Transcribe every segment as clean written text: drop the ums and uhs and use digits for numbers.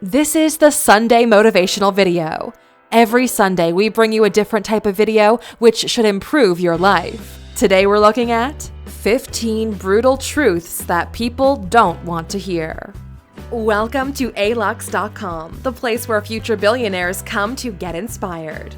This is the Sunday motivational video. Every Sunday, we bring you a different type of video which should improve your life. Today, we're looking at 15 brutal truths that people don't want to hear. Welcome to Alux.com, the place where future billionaires come to get inspired.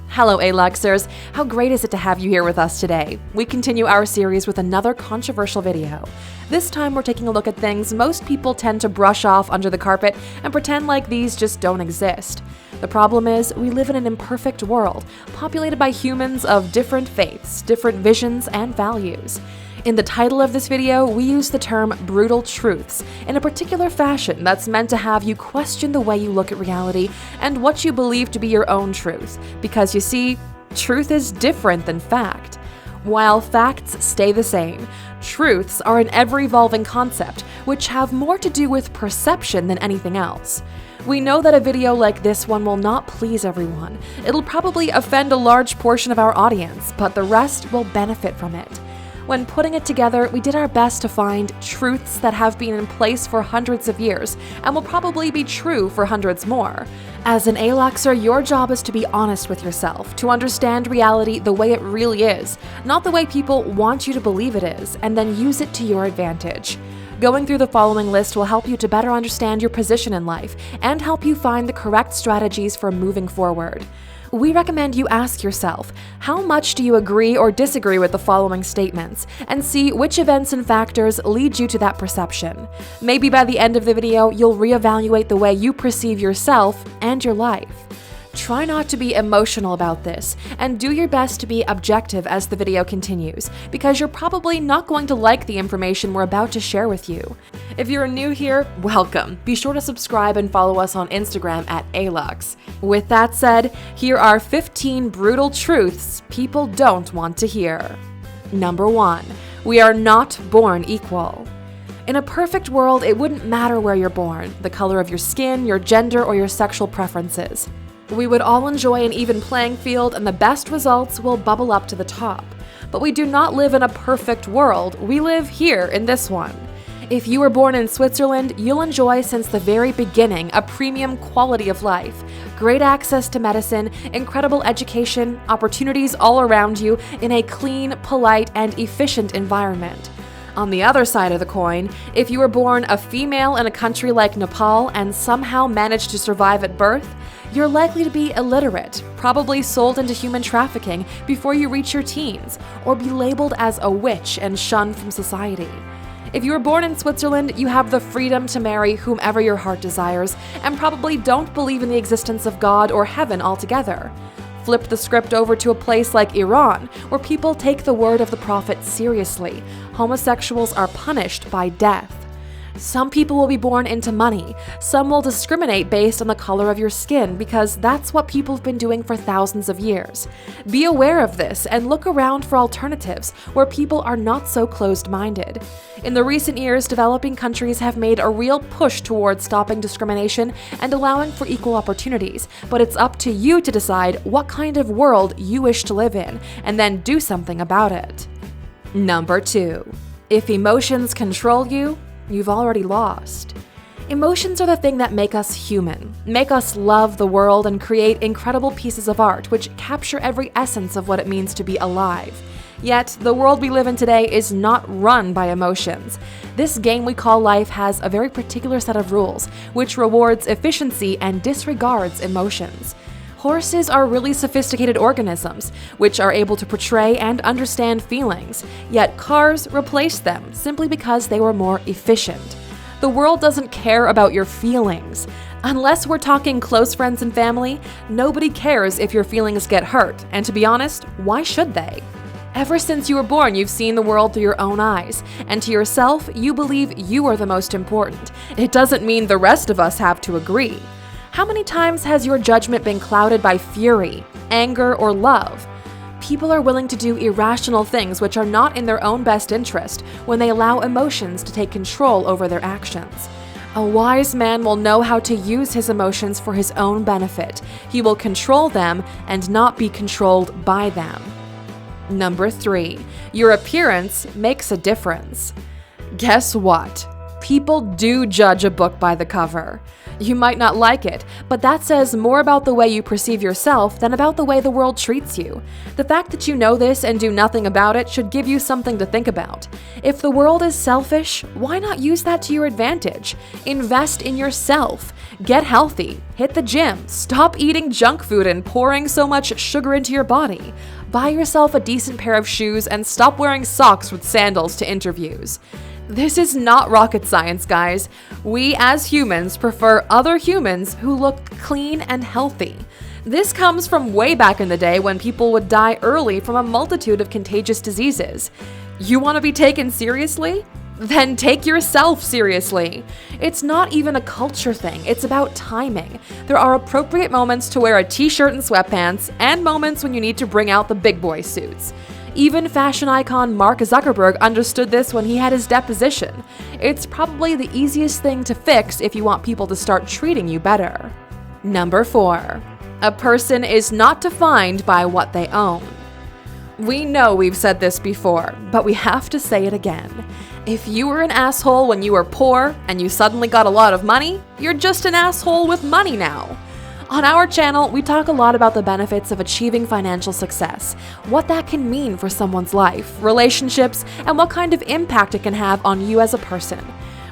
Hello, Aluxers. How great is it to have you here with us today? We continue our series with another controversial video. This time, we're taking a look at things most people tend to brush off under the carpet and pretend like these just don't exist. The problem is, we live in an imperfect world, populated by humans of different faiths, different visions, and values. In the title of this video, we use the term brutal truths in a particular fashion that's meant to have you question the way you look at reality and what you believe to be your own truth. Because you see, truth is different than fact. While facts stay the same, truths are an ever-evolving concept which have more to do with perception than anything else. We know that a video like this one will not please everyone. It'll probably offend a large portion of our audience, but the rest will benefit from it. When putting it together, we did our best to find truths that have been in place for hundreds of years and will probably be true for hundreds more. As an Aluxer, your job is to be honest with yourself, to understand reality the way it really is, not the way people want you to believe it is, and then use it to your advantage. Going through the following list will help you to better understand your position in life and help you find the correct strategies for moving forward. We recommend you ask yourself, how much do you agree or disagree with the following statements, and see which events and factors lead you to that perception. Maybe by the end of the video, you'll reevaluate the way you perceive yourself and your life. Try not to be emotional about this, and do your best to be objective as the video continues, because you're probably not going to like the information we're about to share with you. If you're new here, welcome. Be sure to subscribe and follow us on Instagram at Alux. With that said, here are 15 brutal truths people don't want to hear. Number 1. We are not born equal. In a perfect world, it wouldn't matter where you're born, the color of your skin, your gender, or your sexual preferences. We would all enjoy an even playing field and the best results will bubble up to the top. But we do not live in a perfect world, we live here in this one. If you were born in Switzerland, you'll enjoy since the very beginning a premium quality of life, great access to medicine, incredible education, opportunities all around you in a clean, polite, and efficient environment. On the other side of the coin, if you were born a female in a country like Nepal and somehow managed to survive at birth, you're likely to be illiterate, probably sold into human trafficking before you reach your teens, or be labeled as a witch and shunned from society. If you were born in Switzerland, you have the freedom to marry whomever your heart desires, and probably don't believe in the existence of God or heaven altogether. Flip the script over to a place like Iran, where people take the word of the prophet seriously. Homosexuals are punished by death. Some people will be born into money. Some will discriminate based on the color of your skin because that's what people have been doing for thousands of years. Be aware of this and look around for alternatives where people are not so closed-minded. In the recent years, developing countries have made a real push towards stopping discrimination and allowing for equal opportunities, but it's up to you to decide what kind of world you wish to live in and then do something about it. Number 2. If emotions control you, you've already lost. Emotions are the thing that make us human, make us love the world and create incredible pieces of art which capture every essence of what it means to be alive. Yet, the world we live in today is not run by emotions. This game we call life has a very particular set of rules, which rewards efficiency and disregards emotions. Horses are really sophisticated organisms, which are able to portray and understand feelings, yet cars replaced them simply because they were more efficient. The world doesn't care about your feelings. Unless we're talking close friends and family, nobody cares if your feelings get hurt, and to be honest, why should they? Ever since you were born, you've seen the world through your own eyes, and to yourself, you believe you are the most important. It doesn't mean the rest of us have to agree. How many times has your judgment been clouded by fury, anger, or love? People are willing to do irrational things which are not in their own best interest when they allow emotions to take control over their actions. A wise man will know how to use his emotions for his own benefit. He will control them and not be controlled by them. Number 3. Your appearance makes a difference. Guess what? People do judge a book by the cover. You might not like it, but that says more about the way you perceive yourself than about the way the world treats you. The fact that you know this and do nothing about it should give you something to think about. If the world is selfish, why not use that to your advantage? Invest in yourself. Get healthy. Hit the gym. Stop eating junk food and pouring so much sugar into your body. Buy yourself a decent pair of shoes and stop wearing socks with sandals to interviews. This is not rocket science, guys. We as humans prefer other humans who look clean and healthy. This comes from way back in the day when people would die early from a multitude of contagious diseases. You want to be taken seriously? Then take yourself seriously. It's not even a culture thing, it's about timing. There are appropriate moments to wear a t-shirt and sweatpants, and moments when you need to bring out the big boy suits. Even fashion icon Mark Zuckerberg understood this when he had his deposition. It's probably the easiest thing to fix if you want people to start treating you better. Number 4. A person is not defined by what they own. We know we've said this before, but we have to say it again. If you were an asshole when you were poor and you suddenly got a lot of money, you're just an asshole with money now. On our channel, we talk a lot about the benefits of achieving financial success, what that can mean for someone's life, relationships, and what kind of impact it can have on you as a person.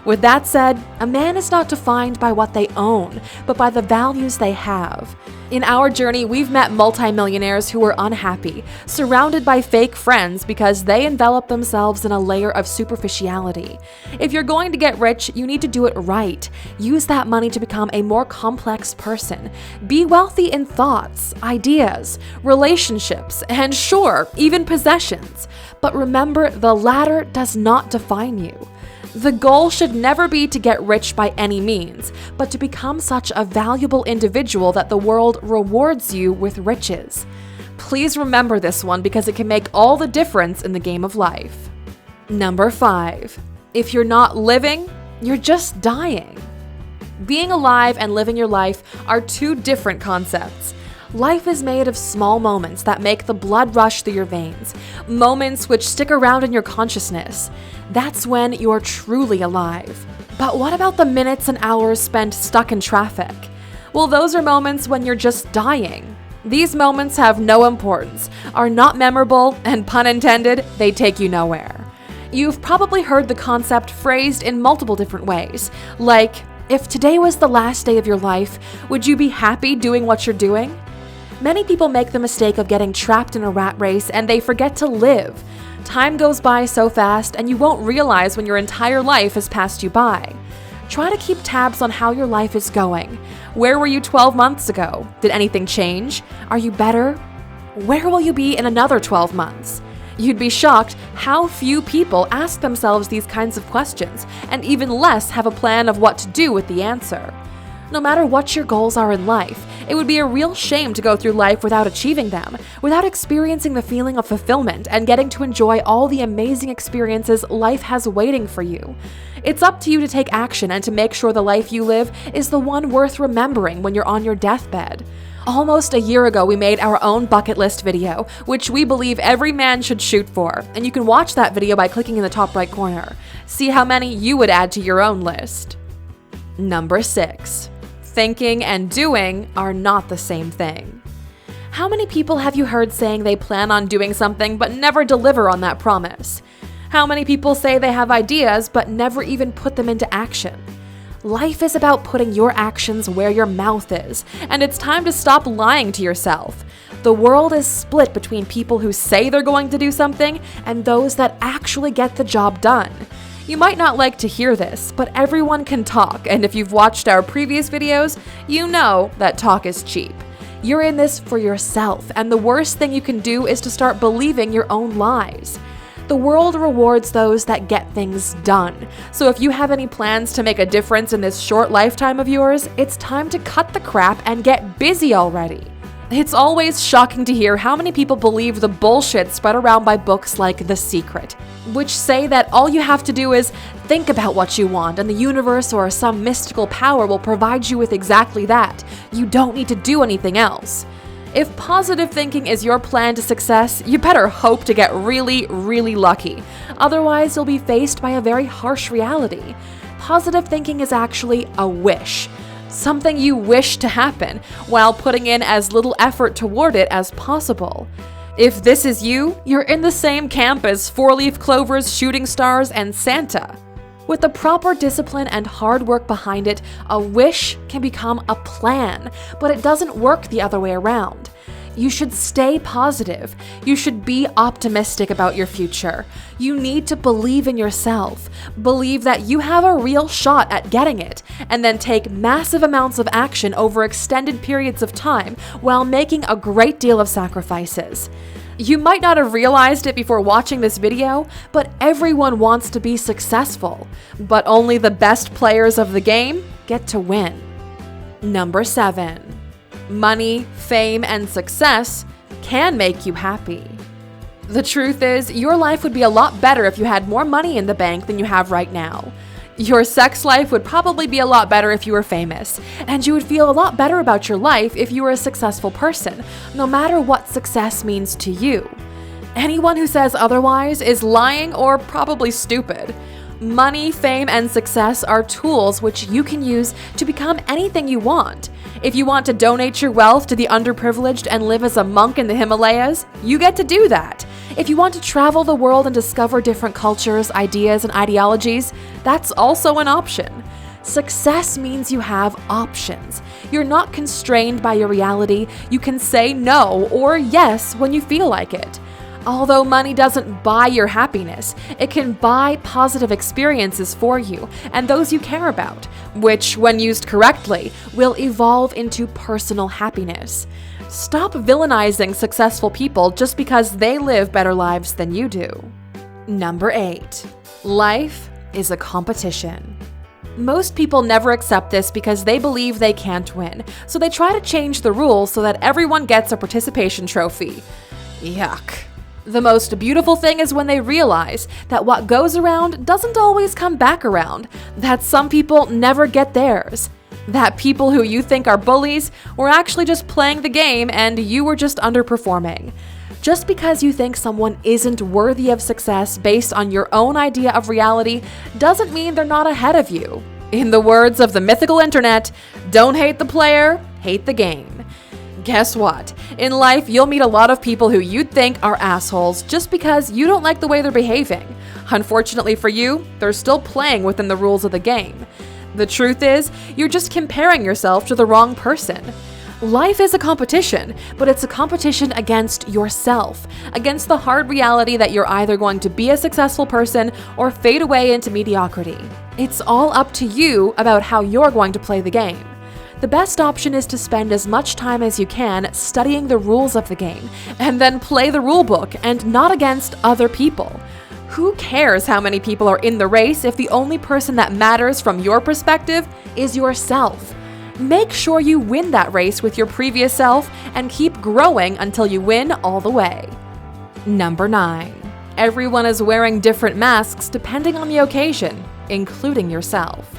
With that said, a man is not defined by what they own, but by the values they have. In our journey, we've met multimillionaires who were unhappy, surrounded by fake friends because they envelop themselves in a layer of superficiality. If you're going to get rich, you need to do it right. Use that money to become a more complex person. Be wealthy in thoughts, ideas, relationships, and sure, even possessions. But remember, the latter does not define you. The goal should never be to get rich by any means, but to become such a valuable individual that the world rewards you with riches. Please remember this one because it can make all the difference in the game of life. Number 5. If you're not living, you're just dying. Being alive and living your life are two different concepts. Life is made of small moments that make the blood rush through your veins, moments which stick around in your consciousness. That's when you're truly alive. But what about the minutes and hours spent stuck in traffic? Well, those are moments when you're just dying. These moments have no importance, are not memorable, and pun intended, they take you nowhere. You've probably heard the concept phrased in multiple different ways, like, if today was the last day of your life, would you be happy doing what you're doing? Many people make the mistake of getting trapped in a rat race and they forget to live. Time goes by so fast and you won't realize when your entire life has passed you by. Try to keep tabs on how your life is going. Where were you 12 months ago? Did anything change? Are you better? Where will you be in another 12 months? You'd be shocked how few people ask themselves these kinds of questions, and even less have a plan of what to do with the answer. No matter what your goals are in life, it would be a real shame to go through life without achieving them, without experiencing the feeling of fulfillment and getting to enjoy all the amazing experiences life has waiting for you. It's up to you to take action and to make sure the life you live is the one worth remembering when you're on your deathbed. Almost a year ago, we made our own bucket list video, which we believe every man should shoot for, and you can watch that video by clicking in the top right corner. See how many you would add to your own list. Number 6. Thinking and doing are not the same thing. How many people have you heard saying they plan on doing something but never deliver on that promise? How many people say they have ideas but never even put them into action? Life is about putting your actions where your mouth is, and it's time to stop lying to yourself. The world is split between people who say they're going to do something and those that actually get the job done. You might not like to hear this, but everyone can talk, and if you've watched our previous videos, you know that talk is cheap. You're in this for yourself, and the worst thing you can do is to start believing your own lies. The world rewards those that get things done, so if you have any plans to make a difference in this short lifetime of yours, it's time to cut the crap and get busy already. It's always shocking to hear how many people believe the bullshit spread around by books like The Secret, which say that all you have to do is think about what you want and the universe or some mystical power will provide you with exactly that. You don't need to do anything else. If positive thinking is your plan to success, you better hope to get really, really lucky. Otherwise, you'll be faced by a very harsh reality. positive thinking is actually a wish. Something you wish to happen, while putting in as little effort toward it as possible. If this is you, you're in the same camp as four-leaf clovers, shooting stars, and Santa. With the proper discipline and hard work behind it, a wish can become a plan, but it doesn't work the other way around. You should stay positive. You should be optimistic about your future. You need to believe in yourself. Believe that you have a real shot at getting it, and then take massive amounts of action over extended periods of time while making a great deal of sacrifices. You might not have realized it before watching this video, but everyone wants to be successful. But only the best players of the game get to win. Number 7. Money, fame, and success can make you happy. The truth is, your life would be a lot better if you had more money in the bank than you have right now. Your sex life would probably be a lot better if you were famous, and you would feel a lot better about your life if you were a successful person, no matter what success means to you. Anyone who says otherwise is lying or probably stupid. Money, fame, and success are tools which you can use to become anything you want. If you want to donate your wealth to the underprivileged and live as a monk in the Himalayas, you get to do that. If you want to travel the world and discover different cultures, ideas, and ideologies, that's also an option. Success means you have options. You're not constrained by your reality. You can say no or yes when you feel like it. Although money doesn't buy your happiness, it can buy positive experiences for you and those you care about, which, when used correctly, will evolve into personal happiness. Stop villainizing successful people just because they live better lives than you do. Number 8. Life is a competition. Most people never accept this because they believe they can't win, so they try to change the rules so that everyone gets a participation trophy. Yuck. The most beautiful thing is when they realize that what goes around doesn't always come back around, that some people never get theirs, that people who you think are bullies were actually just playing the game and you were just underperforming. Just because you think someone isn't worthy of success based on your own idea of reality doesn't mean they're not ahead of you. In the words of the mythical internet, don't hate the player, hate the game. Guess what? In life, you'll meet a lot of people who you'd think are assholes just because you don't like the way they're behaving. Unfortunately for you, they're still playing within the rules of the game. The truth is, you're just comparing yourself to the wrong person. Life is a competition, but it's a competition against yourself, against the hard reality that you're either going to be a successful person or fade away into mediocrity. It's all up to you about how you're going to play the game. The best option is to spend as much time as you can studying the rules of the game, and then play the rulebook and not against other people. Who cares how many people are in the race if the only person that matters from your perspective is yourself? Make sure you win that race with your previous self and keep growing until you win all the way. Number 9. Everyone is wearing different masks depending on the occasion, including yourself.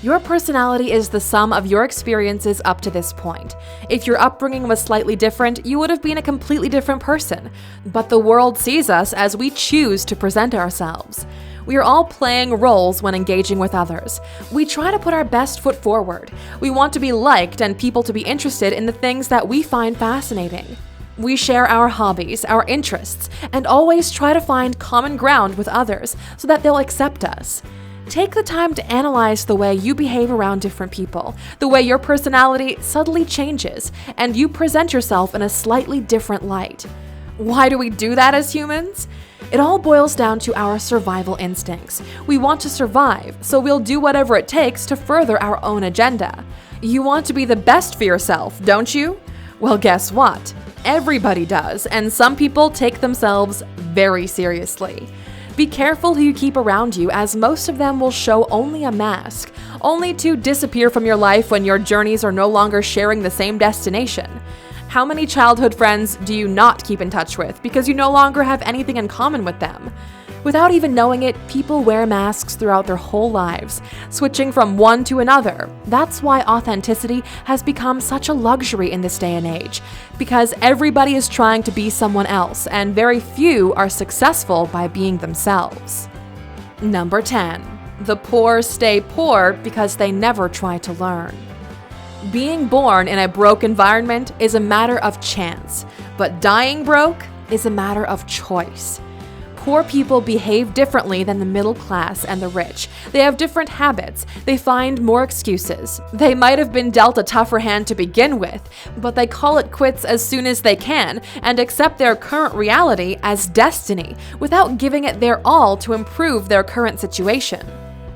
Your personality is the sum of your experiences up to this point. If your upbringing was slightly different, you would have been a completely different person. But the world sees us as we choose to present ourselves. We are all playing roles when engaging with others. We try to put our best foot forward. We want to be liked and people to be interested in the things that we find fascinating. We share our hobbies, our interests, and always try to find common ground with others so that they'll accept us. Take the time to analyze the way you behave around different people, the way your personality subtly changes, and you present yourself in a slightly different light. Why do we do that as humans? It all boils down to our survival instincts. We want to survive, so we'll do whatever it takes to further our own agenda. You want to be the best for yourself, don't you? Well, guess what? Everybody does, and some people take themselves very seriously. Be careful who you keep around you, as most of them will show only a mask, only to disappear from your life when your journeys are no longer sharing the same destination. How many childhood friends do you not keep in touch with because you no longer have anything in common with them? Without even knowing it, people wear masks throughout their whole lives, switching from one to another. That's why authenticity has become such a luxury in this day and age, because everybody is trying to be someone else, and very few are successful by being themselves. Number 10. The poor stay poor because they never try to learn. Being born in a broke environment is a matter of chance, but dying broke is a matter of choice. Poor people behave differently than the middle class and the rich. They have different habits. They find more excuses. They might have been dealt a tougher hand to begin with, but they call it quits as soon as they can and accept their current reality as destiny without giving it their all to improve their current situation.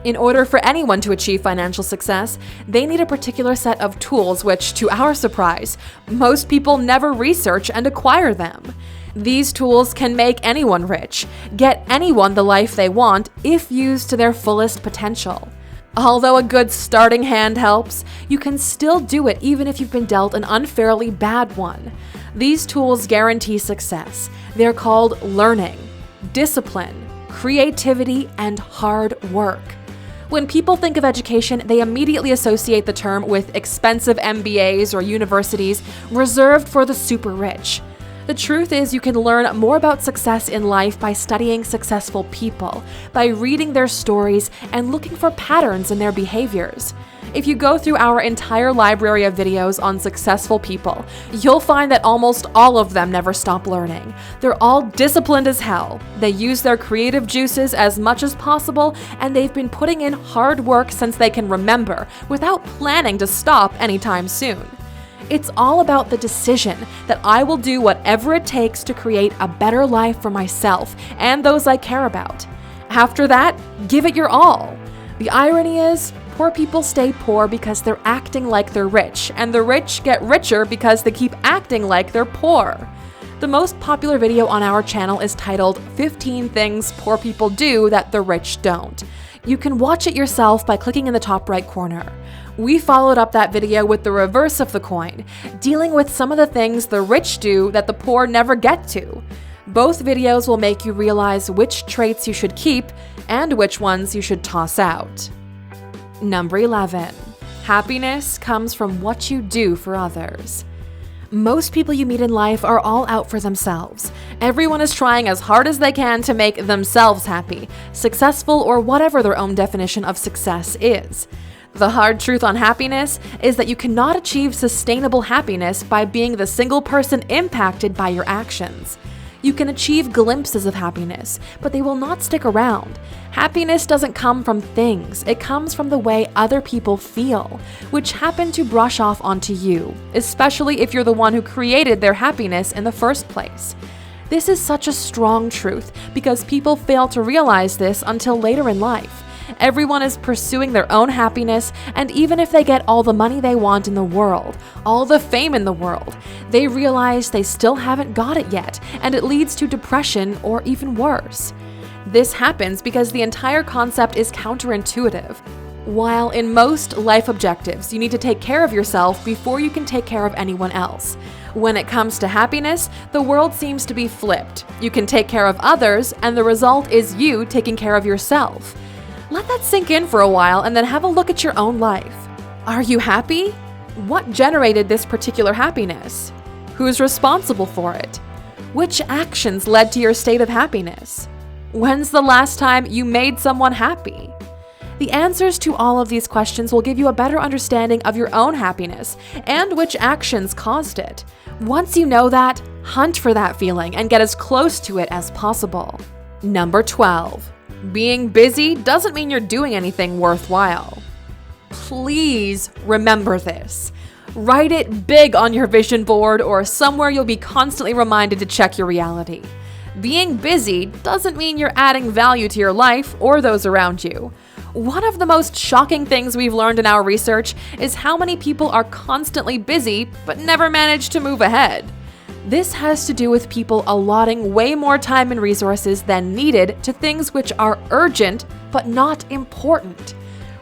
In order for anyone to achieve financial success, they need a particular set of tools which, to our surprise, most people never research and acquire them. These tools can make anyone rich, get anyone the life they want if used to their fullest potential. Although a good starting hand helps, you can still do it even if you've been dealt an unfairly bad one. These tools guarantee success. They're called learning, discipline, creativity, and hard work. When people think of education, they immediately associate the term with expensive MBAs or universities reserved for the super rich. The truth is, you can learn more about success in life by studying successful people, by reading their stories and looking for patterns in their behaviors. If you go through our entire library of videos on successful people, you'll find that almost all of them never stop learning. They're all disciplined as hell. They use their creative juices as much as possible, and they've been putting in hard work since they can remember, without planning to stop anytime soon. It's all about the decision that I will do whatever it takes to create a better life for myself and those I care about. After that, give it your all. The irony is, poor people stay poor because they're acting like they're rich, and the rich get richer because they keep acting like they're poor. The most popular video on our channel is titled 15 Things Poor People Do That the Rich Don't. You can watch it yourself by clicking in the top right corner. We followed up that video with the reverse of the coin, dealing with some of the things the rich do that the poor never get to. Both videos will make you realize which traits you should keep and which ones you should toss out. Number 11. Happiness comes from what you do for others. Most people you meet in life are all out for themselves. Everyone is trying as hard as they can to make themselves happy, successful, or whatever their own definition of success is. The hard truth on happiness is that you cannot achieve sustainable happiness by being the single person impacted by your actions. You can achieve glimpses of happiness, but they will not stick around. Happiness doesn't come from things, it comes from the way other people feel, which happen to brush off onto you, especially if you're the one who created their happiness in the first place. This is such a strong truth because people fail to realize this until later in life. Everyone is pursuing their own happiness, and even if they get all the money they want in the world, all the fame in the world, they realize they still haven't got it yet, and it leads to depression or even worse. This happens because the entire concept is counterintuitive. While in most life objectives, you need to take care of yourself before you can take care of anyone else. When it comes to happiness, the world seems to be flipped. You can take care of others, and the result is you taking care of yourself. Let that sink in for a while and then have a look at your own life. Are you happy? What generated this particular happiness? Who's responsible for it? Which actions led to your state of happiness? When's the last time you made someone happy? The answers to all of these questions will give you a better understanding of your own happiness and which actions caused it. Once you know that, hunt for that feeling and get as close to it as possible. Number 12. Being busy doesn't mean you're doing anything worthwhile. Please remember this. Write it big on your vision board or somewhere you'll be constantly reminded to check your reality. Being busy doesn't mean you're adding value to your life or those around you. One of the most shocking things we've learned in our research is how many people are constantly busy but never manage to move ahead. This has to do with people allotting way more time and resources than needed to things which are urgent but not important.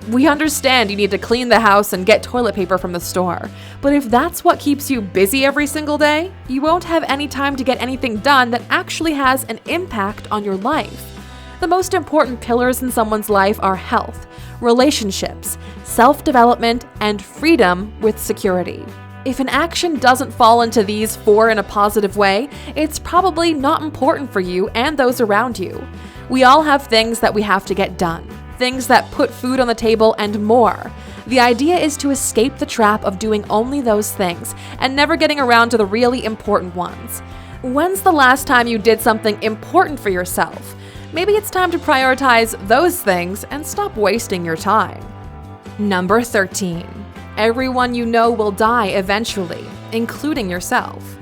We understand you need to clean the house and get toilet paper from the store, but if that's what keeps you busy every single day, you won't have any time to get anything done that actually has an impact on your life. The most important pillars in someone's life are health, relationships, self-development, and freedom with security. If an action doesn't fall into these four in a positive way, it's probably not important for you and those around you. We all have things that we have to get done. things that put food on the table, and more. The idea is to escape the trap of doing only those things and never getting around to the really important ones. When's the last time you did something important for yourself? Maybe it's time to prioritize those things and stop wasting your time. Number 13. Everyone you know will die eventually, including yourself.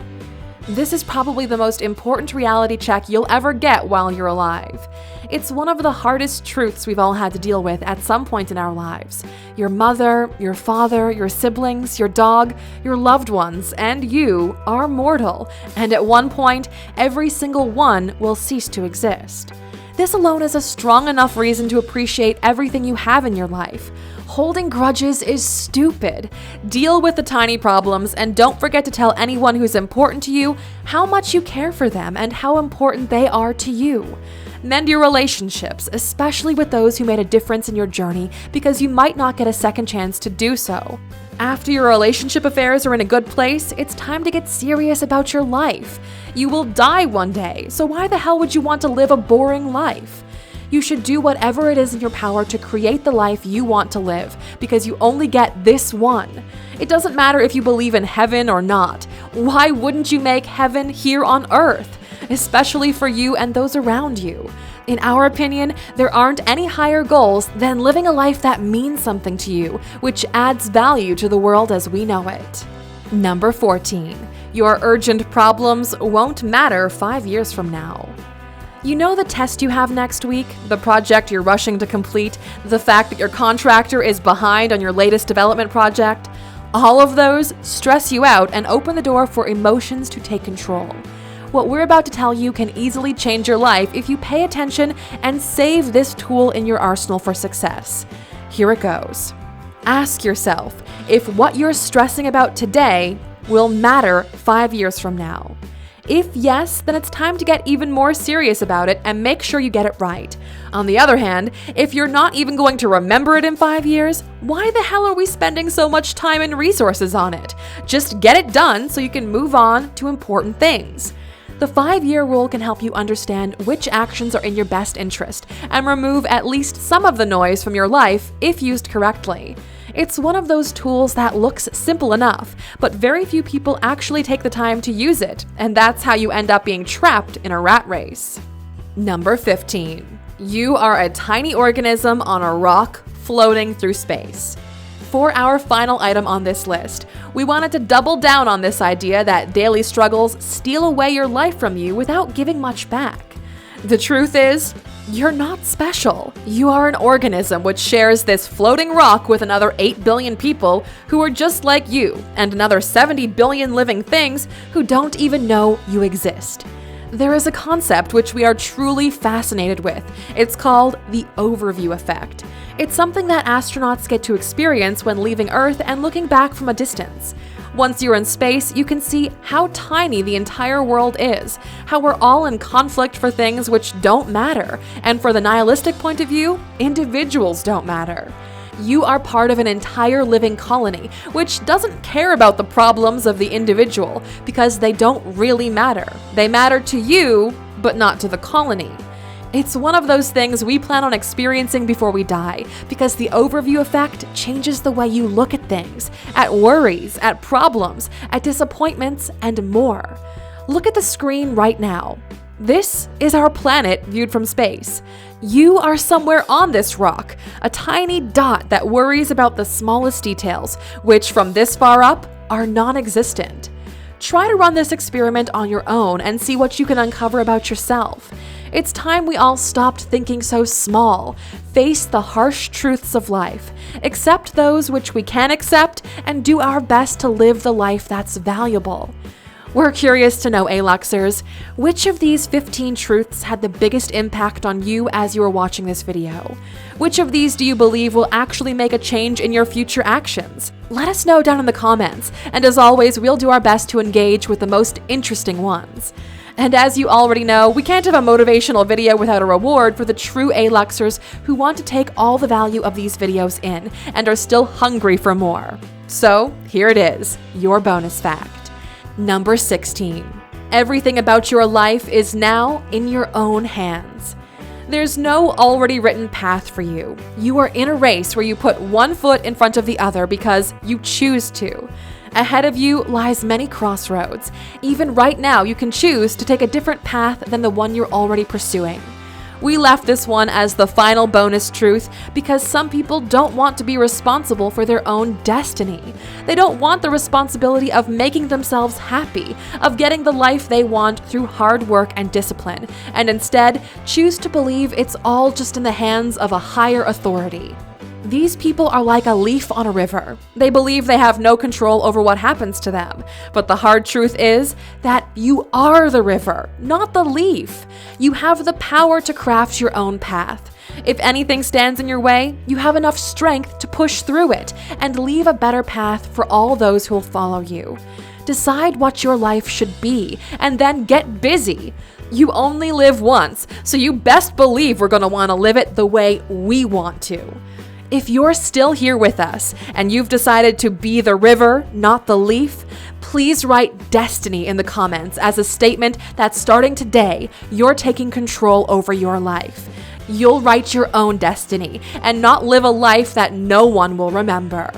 This is probably the most important reality check you'll ever get while you're alive. It's one of the hardest truths we've all had to deal with at some point in our lives. Your mother, your father, your siblings, your dog, your loved ones, and you are mortal, and at one point, every single one will cease to exist. This alone is a strong enough reason to appreciate everything you have in your life. Holding grudges is stupid. Deal with the tiny problems, and don't forget to tell anyone who's important to you how much you care for them and how important they are to you. Mend your relationships, especially with those who made a difference in your journey, because you might not get a second chance to do so. After your relationship affairs are in a good place, it's time to get serious about your life. You will die one day, so why the hell would you want to live a boring life? You should do whatever it is in your power to create the life you want to live, because you only get this one. It doesn't matter if you believe in heaven or not. Why wouldn't you make heaven here on earth? Especially for you and those around you. In our opinion, there aren't any higher goals than living a life that means something to you, which adds value to the world as we know it. Number 14. Your urgent problems won't matter 5 years from now. You know the test you have next week, the project you're rushing to complete, the fact that your contractor is behind on your latest development project? All of those stress you out and open the door for emotions to take control. What we're about to tell you can easily change your life if you pay attention and save this tool in your arsenal for success. Here it goes. Ask yourself if what you're stressing about today will matter 5 years from now. If yes, then it's time to get even more serious about it and make sure you get it right. On the other hand, if you're not even going to remember it in 5 years, why the hell are we spending so much time and resources on it? Just get it done so you can move on to important things. The 5-year rule can help you understand which actions are in your best interest and remove at least some of the noise from your life if used correctly. It's one of those tools that looks simple enough, but very few people actually take the time to use it, and that's how you end up being trapped in a rat race. Number 15. You are a tiny organism on a rock floating through space. For our final item on this list, we wanted to double down on this idea that daily struggles steal away your life from you without giving much back. The truth is, you're not special. You are an organism which shares this floating rock with another 8 billion people who are just like you, and another 70 billion living things who don't even know you exist. There is a concept which we are truly fascinated with. It's called the overview effect. It's something that astronauts get to experience when leaving Earth and looking back from a distance. Once you're in space, you can see how tiny the entire world is, how we're all in conflict for things which don't matter, and for the nihilistic point of view, individuals don't matter. You are part of an entire living colony, which doesn't care about the problems of the individual because they don't really matter. They matter to you, but not to the colony. It's one of those things we plan on experiencing before we die, because the overview effect changes the way you look at things, at worries, at problems, at disappointments, and more. Look at the screen right now. This is our planet viewed from space. You are somewhere on this rock, a tiny dot that worries about the smallest details, which from this far up are non-existent. Try to run this experiment on your own and see what you can uncover about yourself. It's time we all stopped thinking so small, face the harsh truths of life, accept those which we can accept, and do our best to live the life that's valuable. We're curious to know, Aluxers, which of these 15 truths had the biggest impact on you as you were watching this video? Which of these do you believe will actually make a change in your future actions? Let us know down in the comments, and as always, we'll do our best to engage with the most interesting ones. And as you already know, we can't have a motivational video without a reward for the true Aluxers who want to take all the value of these videos in and are still hungry for more. So here it is, your bonus fact. Number 16. Everything about your life is now in your own hands. There's no already written path for you. You are in a race where you put one foot in front of the other because you choose to. Ahead of you lies many crossroads. Even right now, you can choose to take a different path than the one you're already pursuing. We left this one as the final bonus truth because some people don't want to be responsible for their own destiny. They don't want the responsibility of making themselves happy, of getting the life they want through hard work and discipline, and instead choose to believe it's all just in the hands of a higher authority. These people are like a leaf on a river. They believe they have no control over what happens to them. But the hard truth is that you are the river, not the leaf. You have the power to craft your own path. If anything stands in your way, you have enough strength to push through it and leave a better path for all those who will follow you. Decide what your life should be and then get busy. You only live once, so you best believe we're going to want to live it the way we want to. If you're still here with us and you've decided to be the river, not the leaf, please write destiny in the comments as a statement that starting today, you're taking control over your life. You'll write your own destiny and not live a life that no one will remember.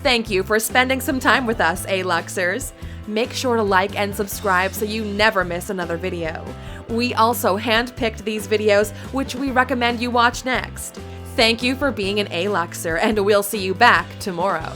Thank you for spending some time with us, Aluxers. Make sure to like and subscribe so you never miss another video. We also handpicked these videos, which we recommend you watch next. Thank you for being an Aluxer, and we'll see you back tomorrow.